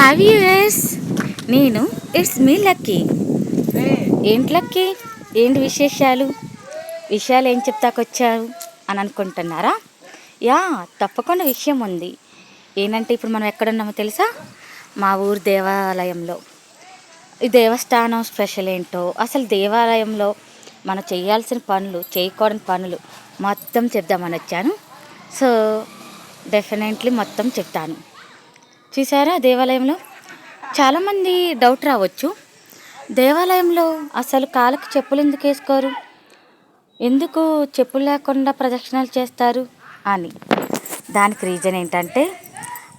Have US నేను it's me lucky. ఏంటి lucky, ఏంటి విషయాలు ఏం చెప్తాకొచ్చారు అని అనుకుంటున్నారా? యా, తప్పకుండా విషయం ఉంది. ఏంటంటే ఇప్పుడు మనం ఎక్కడున్నామో తెలుసా? మా ఊరు దేవాలయంలో. ఈ దేవస్థానం స్పెషల్ ఏంటో, అసలు దేవాలయంలో మనం చేయాల్సిన పనులు, చేయకూడని పనులు మొత్తం చెప్దామని వచ్చాను. సో డెఫినెట్లీ మొత్తం చెప్తాను. చూసారా, దేవాలయంలో చాలామంది డౌట్ రావచ్చు, దేవాలయంలో అసలు కాళ్ళకి చెప్పులు ఎందుకు వేసుకోరు, ఎందుకు చెప్పులు లేకుండా ప్రదక్షిణలు చేస్తారు అని. దానికి రీజన్ ఏంటంటే,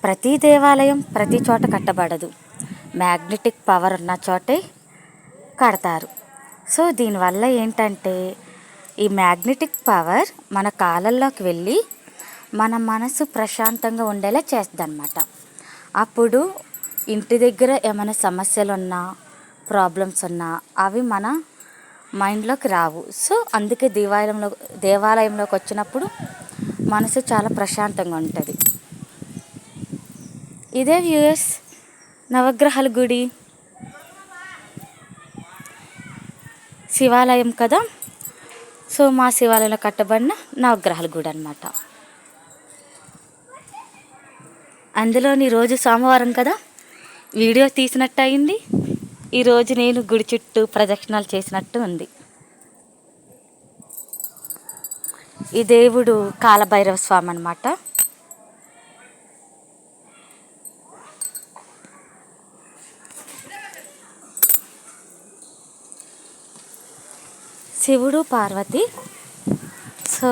ప్రతి దేవాలయం ప్రతి చోట కట్టబడదు, మ్యాగ్నెటిక్ పవర్ ఉన్న చోటే కడతారు. సో దీనివల్ల ఏంటంటే, ఈ మ్యాగ్నెటిక్ పవర్ మన కాళ్ళల్లోకి వెళ్ళి మన మనసు ప్రశాంతంగా ఉండేలా చేస్తుంది అన్నమాట. అప్పుడు ఇంటి దగ్గర ఏమైనా సమస్యలు ఉన్నా, ప్రాబ్లమ్స్ ఉన్నా అవి మన మైండ్లోకి రావు. సో అందుకే దేవాలయంలోకి వచ్చినప్పుడు మనసు చాలా ప్రశాంతంగా ఉంటుంది. ఇదే వ్యూయర్స్ నవగ్రహాల గుడి, శివాలయం కదా. సో మా శివాలయంలో కట్టబడిన నవగ్రహాల గుడి అన్నమాట. అందులోని రోజు సోమవారం కదా, వీడియో తీసినట్టు అయింది. ఈరోజు నేను గుడి చుట్టూ ప్రదక్షిణాలు చేసినట్టు ఉంది. ఈ దేవుడు కాలభైరవ స్వామి అన్నమాట. శివుడు పార్వతి. సో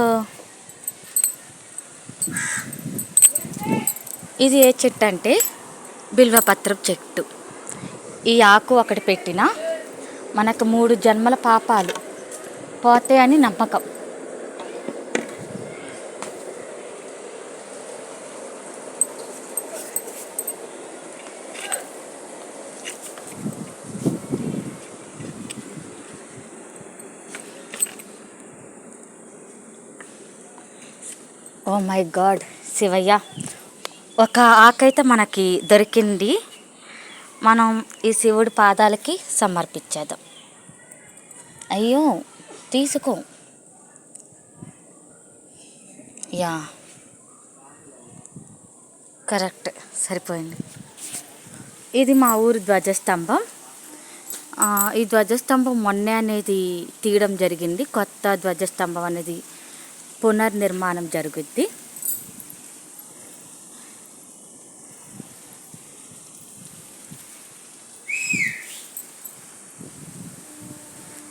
ఇది ఏ చెట్టు అంటే బిల్వపత్రం చెట్టు. ఈ ఆకు ఒకటి పెట్టినా మనకు 3 జన్మల పాపాలు పోతాయని నమ్మకం. ఓ మై గాడ్ శివయ్య, ఒక ఆకైతే మనకి దొరికింది. మనం ఈ శివుడి పాదాలకి సమర్పించేద్దాం. అయ్యో తీసుకో. యా కరెక్ట్, సరిపోయింది. ఇది మా ఊరు ధ్వజస్తంభం. ఈ ధ్వజస్తంభం మొన్నే అనేది తీయడం జరిగింది. కొత్త ధ్వజస్తంభం అనేది పునర్నిర్మాణం జరుగుద్ది.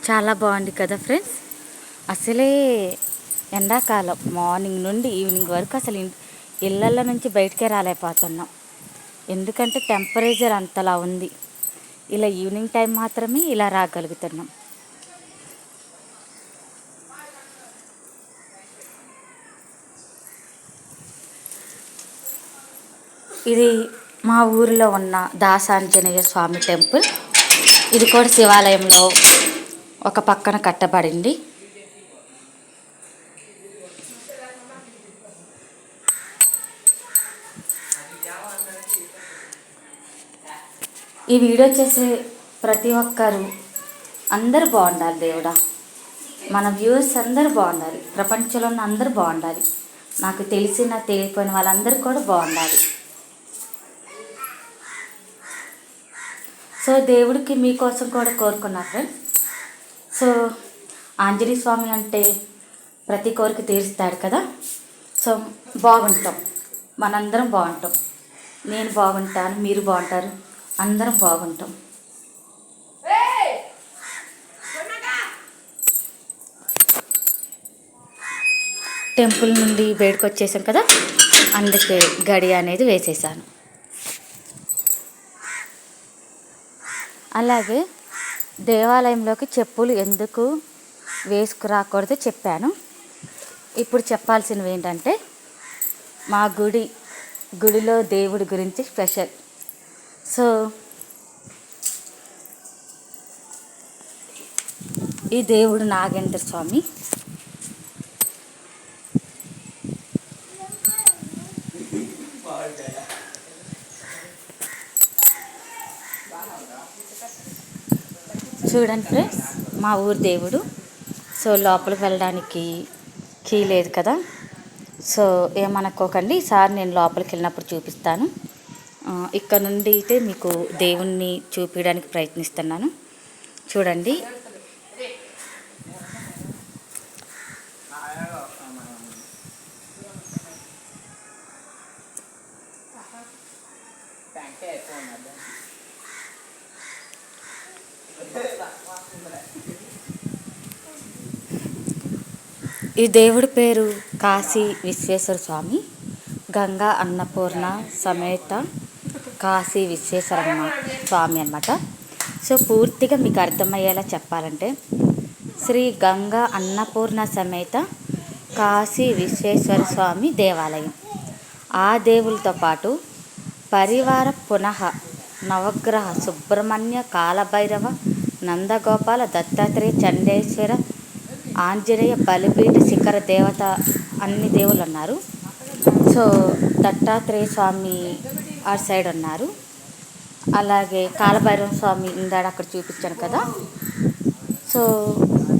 చాలా బాగుంది కదా ఫ్రెండ్స్. అసలే ఎండాకాలం మార్నింగ్ నుండి ఈవినింగ్ వరకు అసలు ఇళ్ళ నుంచి బయటకే రాలేకపోతున్నాం. ఎందుకంటే టెంపరేచర్ అంతలా ఉంది. ఇలా ఈవినింగ్ టైం మాత్రమే ఇలా రాగలుగుతున్నాం. ఇది మా ఊరిలో ఉన్న దాసాంజనేయ స్వామి టెంపుల్. ఇది కూడా శివాలయంలో ఒక పక్కన కట్టబడింది. ఈ వీడియో చేసే ప్రతి ఒక్కరు అందరూ బాగుండాలి దేవుడా. మన వ్యూవర్స్ అందరూ బాగుండాలి, ప్రపంచంలో ఉన్న అందరూ బాగుండాలి, నాకు తెలిసిన తెలియకపోయిన వాళ్ళందరూ కూడా బాగుండాలి. సో దేవుడికి మీకోసం కూడా కోరుకున్నా ఫ్రెండ్స్. సో ఆంజనేయ స్వామి అంటే ప్రతి కోరిక తీరుస్తాడు కదా. సో బాగుంటాం, మనందరం బాగుంటాం. నేను బాగుంటాను, మీరు బాగుంటారు, అందరం బాగుంటాం. టెంపుల్ నుండి బయటకు వచ్చేసాం కదా, అందుకే గడి అనేది వేసేసాను. అలాగే దేవాలయంలోకి చెప్పులు ఎందుకు వేసుకురాకూడదో చెప్పాను. ఇప్పుడు చెప్పాల్సినవి ఏంటంటే, మా గుడిలో దేవుడి గురించి స్పెషల్. సో ఈ దేవుడు నాగేంద్ర స్వామి. చూడండి ఫ్రెండ్స్, మా ఊరు దేవుడు. సో లోపలికి వెళ్ళడానికి కీ లేదు కదా, సో ఏమనుకోకండి, ఈసారి నేను లోపలికి వెళ్ళినప్పుడు చూపిస్తాను. ఇక్కడ నుండి అయితే మీకు దేవుణ్ణి చూపించడానికి ప్రయత్నిస్తున్నాను. చూడండి, ఈ దేవుడి పేరు కాశీ విశ్వేశ్వర స్వామి, గంగా అన్నపూర్ణ సమేత కాశీ విశ్వేశ్వరమ్మ స్వామి అన్నమాట. సో పూర్తిగా మీకు అర్థమయ్యేలా చెప్పాలంటే, శ్రీ గంగా అన్నపూర్ణ సమేత కాశీ విశ్వేశ్వర స్వామి దేవాలయం. ఆ దేవులతో పాటు పరివార పునః నవగ్రహ సుబ్రహ్మణ్య కాలభైరవ నందగోపాల దత్తాత్రేయ చండేశ్వర ఆంజనేయ బలిపీఠ శిఖర దేవత అన్ని దేవుళ్ళు ఉన్నారు. సో దత్తాత్రేయ స్వామి ఆ సైడ్ ఉన్నారు. అలాగే కాలభైరవ స్వామి ఇందాడ అక్కడ చూపించాను కదా, సో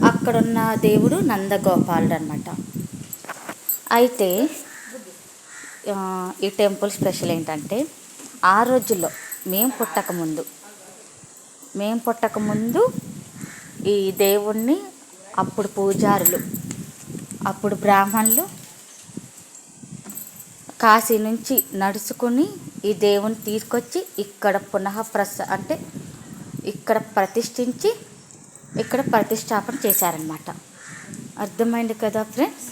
అక్కడున్న దేవుడు నందగోపాలుడు అనమాట. అయితే ఈ టెంపుల్ స్పెషల్ ఏంటంటే, ఆ రోజుల్లో మేము పుట్టకముందు ఈ దేవుణ్ణి అప్పుడు పూజారులు, అప్పుడు బ్రాహ్మణులు కాశీ నుంచి నడుచుకుని ఈ దేవుని తీసుకొచ్చి ఇక్కడ అంటే ఇక్కడ ప్రతిష్ఠించి ఇక్కడ ప్రతిష్టాపన చేశారనమాట. అర్థమైంది కదా ఫ్రెండ్స్.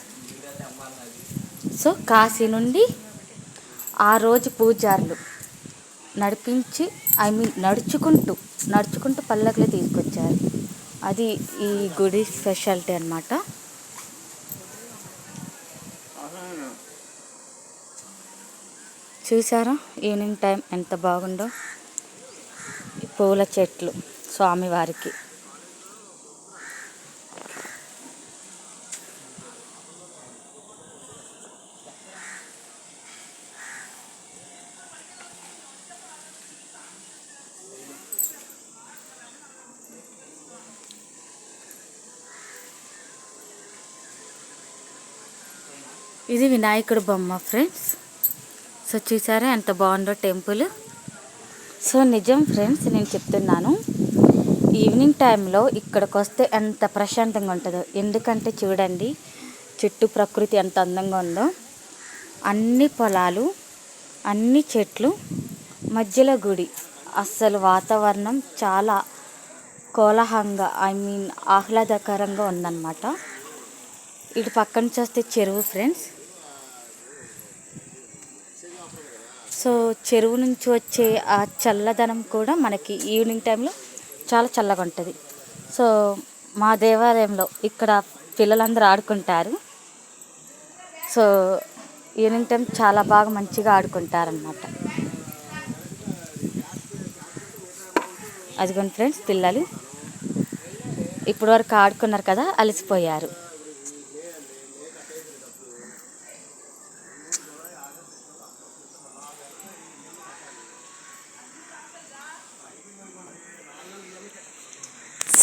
సో కాశీ నుండి ఆ రోజు పూజారులు నడిపించి నడుచుకుంటూ పల్లకిలో తీసుకొచ్చారు. అది ఈ గుడి స్పెషాలిటీ అన్నమాట. చూసారా ఈవినింగ్ టైం ఎంత బాగుందో, పూల చెట్లు స్వామివారికి. ఇది వినాయకుడు బొమ్మ ఫ్రెండ్స్. సో చూసారా ఎంత బాగుందో టెంపుల్. సో నిజం ఫ్రెండ్స్, నేను చెప్తున్నాను, ఈవినింగ్ టైంలో ఇక్కడికి వస్తే ఎంత ప్రశాంతంగా ఉంటుందో. ఎందుకంటే చూడండి, చుట్టూ ప్రకృతి ఎంత అందంగా ఉందో, అన్ని పొలాలు, అన్ని చెట్లు, మధ్యలో గుడి. అస్సలు వాతావరణం చాలా కోలాహలంగా ఆహ్లాదకరంగా ఉందన్నమాట. ఇటు పక్కన చూస్తే చెరువు ఫ్రెండ్స్. సో చెరువు నుంచి వచ్చే ఆ చల్లదనం కూడా మనకి ఈవినింగ్ టైంలో చాలా చల్లగా ఉంటుంది. సో మా దేవాలయంలో ఇక్కడ పిల్లలందరూ ఆడుకుంటారు. సో ఈవినింగ్ టైం చాలా బాగా మంచిగా ఆడుకుంటారన్నమాట. అదిగోండి ఫ్రెండ్స్, పిల్లలు ఇప్పటి వరకు ఆడుకున్నారు కదా, అలసిపోయారు.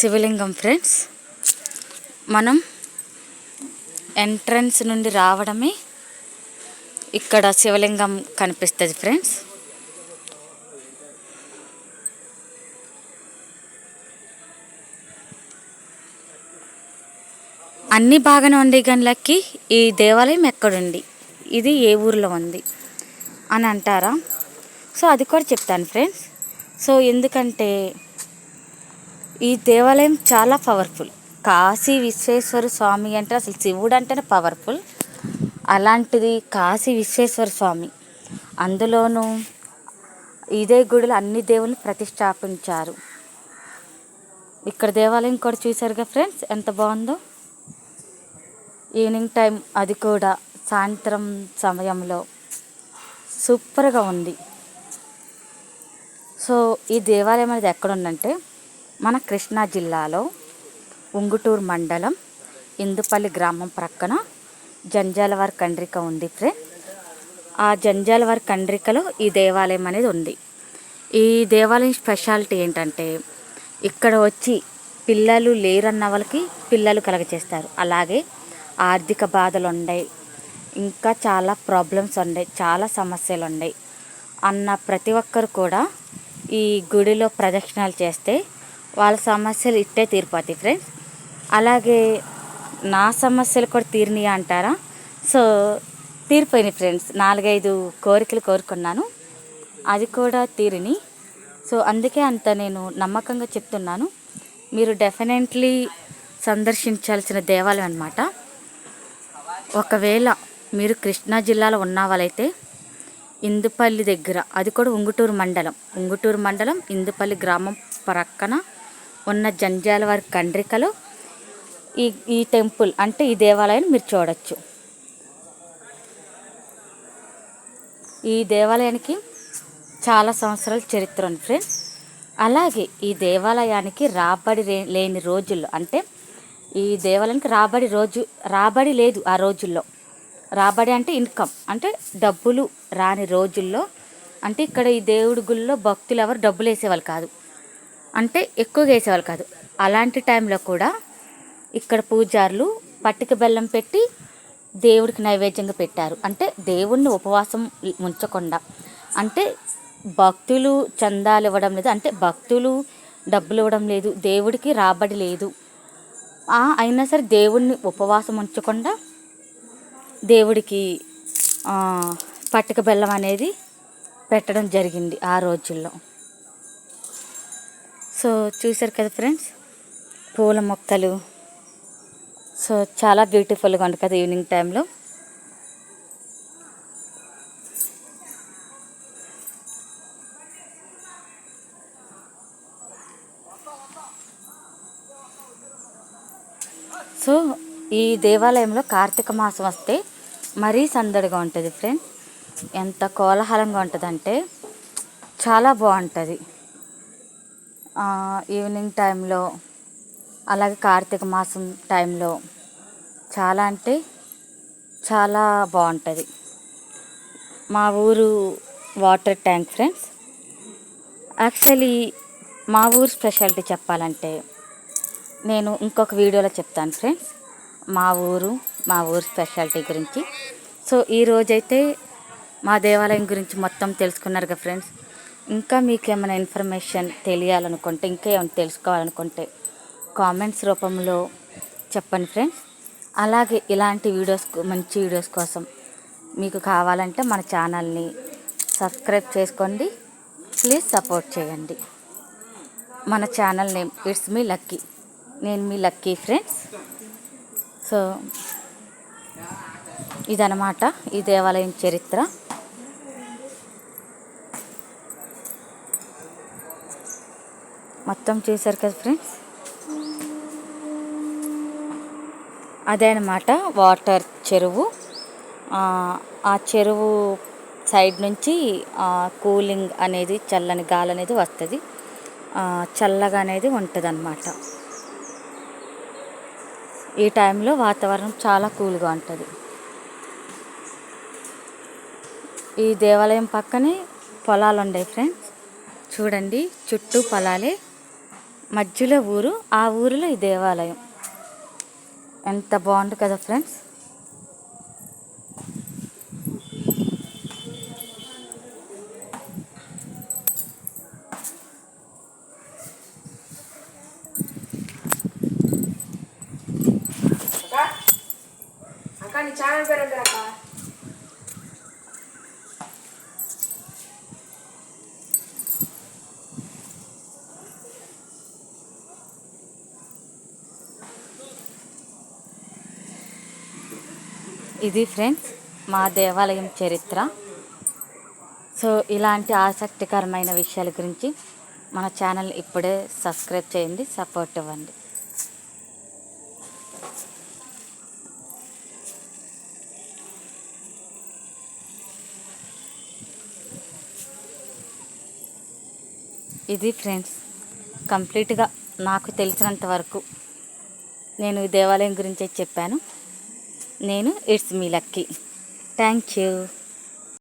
శివలింగం ఫ్రెండ్స్, మనం ఎంట్రన్స్ నుండి రావడమే ఇక్కడ శివలింగం కనిపిస్తుంది ఫ్రెండ్స్. అన్నీ బాగానే ఉంది కానీ లక్కీ, ఈ దేవాలయం ఎక్కడుంది, ఇది ఏ ఊరిలో ఉంది అని అంటారా? సో అది కూడా చెప్తాను ఫ్రెండ్స్. సో ఎందుకంటే ఈ దేవాలయం చాలా పవర్ఫుల్. కాశీ విశ్వేశ్వర స్వామి అంటే అసలు శివుడు అంటేనే పవర్ఫుల్. అలాంటిది కాశీ విశ్వేశ్వర స్వామి, అందులోనూ ఇదే గుడిలో అన్ని దేవుళ్ళని ప్రతిష్టాపించారు. ఇక్కడ దేవాలయం కూడా చూసారుగా ఫ్రెండ్స్ ఎంత బాగుందో. ఈవినింగ్ టైం, అది కూడా సాయంత్రం సమయంలో సూపర్గా ఉంది. సో ఈ దేవాలయం అనేది ఎక్కడుందంటే మన కృష్ణా జిల్లాలో ఉంగుటూరు మండలం ఇందుపల్లి గ్రామం ప్రక్కన జంజాలవారి కండ్రిక ఉంది ఫ్రెండ్. ఆ జంజాలవారి కండ్రికలో ఈ దేవాలయం అనేది ఉంది. ఈ దేవాలయం స్పెషాలిటీ ఏంటంటే, ఇక్కడ వచ్చి పిల్లలు లేరన్న వాళ్ళకి పిల్లలు కలగచేస్తారు. అలాగే ఆర్థిక బాధలు ఉన్నాయి, ఇంకా చాలా ప్రాబ్లమ్స్ ఉన్నాయి, చాలా సమస్యలు ఉన్నాయి అన్న ప్రతి ఒక్కరు కూడా ఈ గుడిలో ప్రదక్షిణాలు చేస్తే వాళ్ళ సమస్యలు ఇట్టే తీరిపోతాయి ఫ్రెండ్స్. అలాగే నా సమస్యలు కూడా తీరినాయి అంటారా? So తీరిపోయినాయి friends. 4-5 కోరికలు కోరుకున్నాను, అది కూడా తీరిని. సో అందుకే అంత నేను నమ్మకంగా చెప్తున్నాను. మీరు డెఫినెట్లీ సందర్శించాల్సిన దేవాలయం అన్నమాట. ఒకవేళ మీరు కృష్ణా జిల్లాలో ఉన్న వాళ్ళైతే ఇందుపల్లి దగ్గర, అది కూడా ఉంగుటూరు మండలం ఇందుపల్లి గ్రామం ప్రక్కన ఉన్న జంజాలవారి కండ్రికలో ఈ టెంపుల్ అంటే ఈ దేవాలయాన్ని మీరు చూడొచ్చు. ఈ దేవాలయానికి చాలా సంవత్సరాల చరిత్ర ఉంది ఫ్రెండ్స్. అలాగే ఈ దేవాలయానికి రాబడి లేని రోజుల్లో, అంటే ఈ దేవాలయానికి రాబడి లేదు ఆ రోజుల్లో. రాబడి అంటే ఇన్కమ్, అంటే డబ్బులు రాని రోజుల్లో, అంటే ఇక్కడ ఈ దేవుడి గుళ్ళో భక్తులు ఎవరు డబ్బులు వేసేవాళ్ళు కాదు, అంటే ఎక్కువగా వేసేవాళ్ళు కాదు. అలాంటి టైంలో కూడా ఇక్కడ పూజారులు పట్టిక బెల్లం పెట్టి దేవుడికి నైవేద్యంగా పెట్టారు. అంటే దేవుణ్ణి ఉపవాసం ఉంచకుండా, అంటే భక్తులు చందాలు ఇవ్వడం లేదు, అంటే భక్తులు డబ్బులు ఇవ్వడం లేదు, దేవుడికి రాబడి లేదు, అయినా సరే దేవుణ్ణి ఉపవాసం ఉంచకుండా దేవుడికి పట్టిక బెల్లం అనేది పెట్టడం జరిగింది ఆ రోజుల్లో. సో చూసారు కదా ఫ్రెండ్స్, పూల మొక్కలు. సో చాలా బ్యూటిఫుల్గా ఉంటుంది కదా ఈవినింగ్ టైంలో. సో ఈ దేవాలయంలో కార్తీక మాసం వస్తే మరీ సందడిగా ఉంటుంది ఫ్రెండ్స్. ఎంత కోలాహలంగా ఉంటుందంటే చాలా బాగుంటుంది ఈవినింగ్ టైంలో. అలాగే కార్తీక మాసం టైంలో చాలా అంటే చాలా బాగుంటుంది. మా ఊరు వాటర్ ట్యాంక్ ఫ్రెండ్స్. యాక్చువల్లీ మా ఊరు స్పెషాలిటీ చెప్పాలంటే నేను ఇంకొక వీడియోలో చెప్తాను ఫ్రెండ్స్, మా ఊరు స్పెషాలిటీ గురించి. సో ఈరోజైతే మా దేవాలయం గురించి మొత్తం తెలుసుకున్నారు కదా ఫ్రెండ్స్. ఇంకా మీకు ఏమైనా ఇన్ఫర్మేషన్ తెలియాలనుకుంటే, ఇంకా ఏమైనా తెలుసుకోవాలనుకుంటే కామెంట్స్ రూపంలో చెప్పండి ఫ్రెండ్స్. అలాగే ఇలాంటి మంచి వీడియోస్ కోసం మీకు కావాలంటే మన ఛానల్ని సబ్స్క్రైబ్ చేసుకోండి, ప్లీజ్ సపోర్ట్ చేయండి. మన channel name it's me lucky, నేను మీ లక్కీ ఫ్రెండ్స్. సో ఇదన్నమాట ఈ దేవాలయం చరిత్ర. మొత్తం చూసారు కదా ఫ్రెండ్స్. అదే అన్నమాట వాటర్ చెరువు. ఆ చెరువు సైడ్ నుంచి కూలింగ్ అనేది, చల్లని గాలి అనేది వస్తుంది, చల్లగా అనేది ఉంటుంది అన్నమాట. ఈ టైంలో వాతావరణం చాలా కూల్గా ఉంటుంది. ఈ దేవాలయం పక్కనే పొలాలు ఉన్నాయి ఫ్రెండ్స్. చూడండి, చుట్టూ పొలాలే, మధ్యలో ఊరు, ఆ ఊరిలో ఈ దేవాలయం. ఎంత బాగుంది కదా ఫ్రెండ్స్. ఛానల్ పేరు అంటే అక్క ఇది ఫ్రెండ్స్ మా దేవాలయం చరిత్ర. సో ఇలాంటి ఆసక్తికరమైన విషయాల గురించి మన ఛానల్ ఇప్పుడే సబ్స్క్రైబ్ చేయండి, సపోర్ట్ ఇవ్వండి. ఇది ఫ్రెండ్స్ కంప్లీట్గా నాకు తెలిసినంత వరకు నేను ఈ దేవాలయం గురించి చెప్పాను. నేను it's me lucky. Thank you.